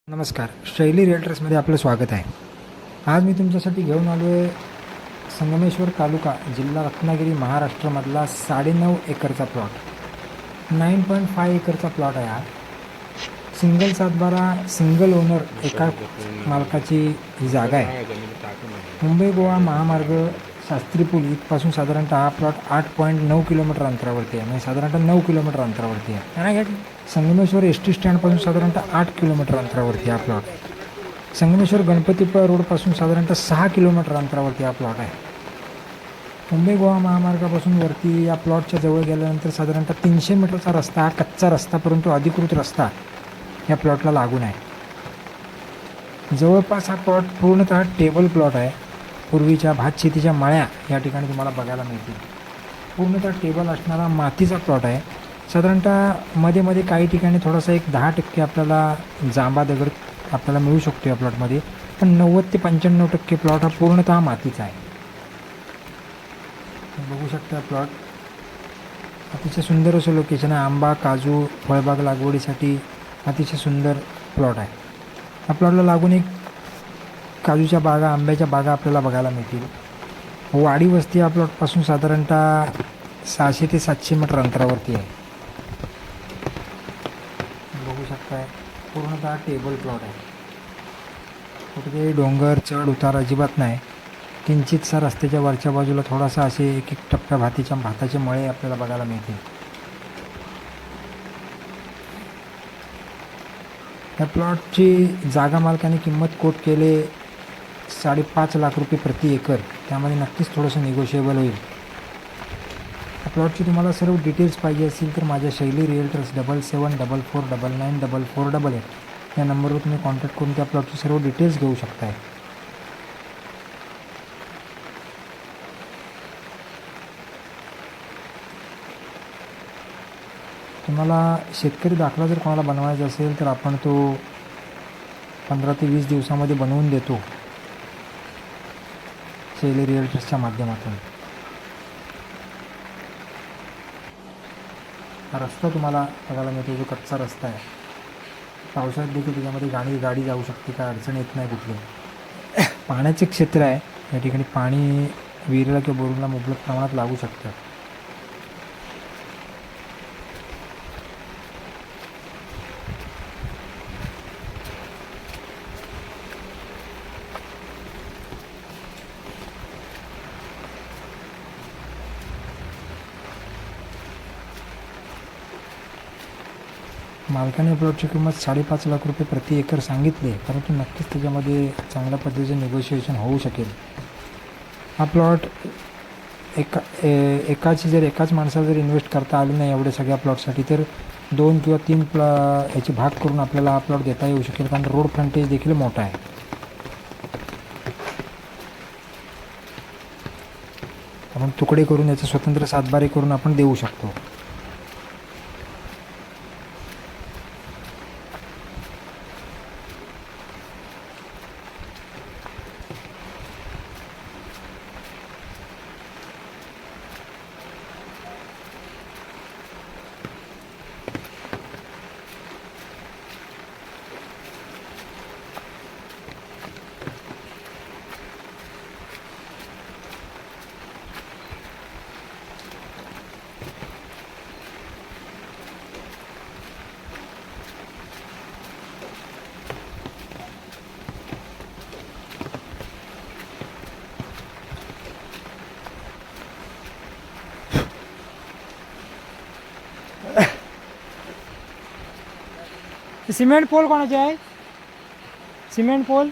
नमस्कार, शैली रिअल्टर्समध्ये आपलं स्वागत आहे. आज मी तुमच्यासाठी घेऊन आलो आहे संगमेश्वर तालुका जिल्हा रत्नागिरी महाराष्ट्रामधला 9.5 एकरचा प्लॉट. 9.5 एकरचा प्लॉट आहे हा. सिंगल 7/12 सिंगल ओनर एका मालकाची ही जागा आहे. मुंबई गोवा महामार्ग शास्त्री पूल इथपासून साधारणतः हा प्लॉट 8.9 किलोमीटर अंतरावरती आहे. म्हणजे साधारणतः 9 किलोमीटर अंतरावरती आहे. संगमेश्वर एस टी स्टँडपासून साधारणतः 8 किलोमीटर अंतरावरती हा प्लॉट आहे. संगमेश्वर गणपतीपुळा रोडपासून साधारणतः 6 किलोमीटर अंतरावरती हा प्लॉट आहे. मुंबई गोवा महामार्गापासून वरती या प्लॉटच्या जवळ गेल्यानंतर साधारणतः 300 मीटरचा रस्ता, हा कच्चा रस्ता परंतु अधिकृत रस्ता या प्लॉटला लागून आहे. जवळपास हा प्लॉट पूर्णतः टेबल प्लॉट आहे. पूर्वीच्या भात शेतीच्या मळ्या या ठिकाणी तुम्हाला बघायला मिळतील. पूर्णतः टेबल असणारा मातीचा प्लॉट आहे. साधारणतः मध्ये मध्ये काही ठिकाणी थोडासा एक 10% आपल्याला जांबा दगड आपल्याला मिळू शकतो या प्लॉटमध्ये, पण 90 ते 95% प्लॉट हा पूर्णतः मातीचा आहे. बघू शकता प्लॉट अतिशय सुंदर असं लोकेशन आहे. आंबा, काजू, फळबाग लागवडीसाठी अतिशय सुंदर प्लॉट आहे. या प्लॉटला लागून एक काजूच्या बागा, आंब्याच्या बागा आपल्याला बघायला मिळतील. वाडी वस्ती या प्लॉटपासून साधारणतः 600 ते 700 मीटर अंतरावरती आहे. बघू शकताय पूर्णतः टेबल प्लॉट आहे. कुठेतरी डोंगर चढ उतार अजिबात नाही. किंचितसा रस्त्याच्या वरच्या बाजूला थोडासा असे एक टप्प्या भाताचे मळे आपल्याला बघायला मिळतील. या प्लॉटची जागा मालकाने किंमत कोट केले 5.5 लाख रुपये प्रति एकर. त्यामध्ये नक्कीच थोडंसं निगोशिएबल होईल. या प्लॉटची तुम्हाला सर्व डिटेल्स पाहिजे असतील तर माझ्या शैली रिअल्टर्स 7744994488 या नंबरवर तुम्ही कॉन्टॅक्ट करून त्या प्लॉटची सर्व डिटेल्स घेऊ शकताय. तुम्हाला शेतकरी दाखला जर कोणाला बनवायचा असेल तर आपण तो 15 ते 20 दिवसामध्ये बनवून देतो शैली रिअल्टर्सच्या माध्यमातून. हा रस्ता तुम्हाला बघायला मिळतो, जो कच्चा रस्ता आहे. पावसाळ्यात देखील त्याच्यामध्ये गाडी जाऊ शकते, काय अडचण येत नाही कुठली. पाण्याचे क्षेत्र आहे. या ठिकाणी पाणी विहिरीला किंवा बोरिंगला मुबलक प्रमाणात लागू शकतं. मालकाने प्लॉटची किंमत 5.5 लाख रुपये प्रति एकर सांगितले, परंतु नक्कीच त्याच्यामध्ये चांगल्या पद्धतीचं निगोशिएशन होऊ शकेल. हा प्लॉट एकाच माणसाला जर इन्व्हेस्ट करता आले नाही एवढ्या सगळ्या प्लॉटसाठी, तर 2 किंवा 3 याचे भाग करून आपल्याला हा प्लॉट देता येऊ शकेल, कारण रोड फ्रंटेज देखील मोठा आहे. आपण तुकडे करून याचे स्वतंत्र 7/12 करून आपण देऊ शकतो. सिमेंट पोल कोणाचे आहे? Cement pole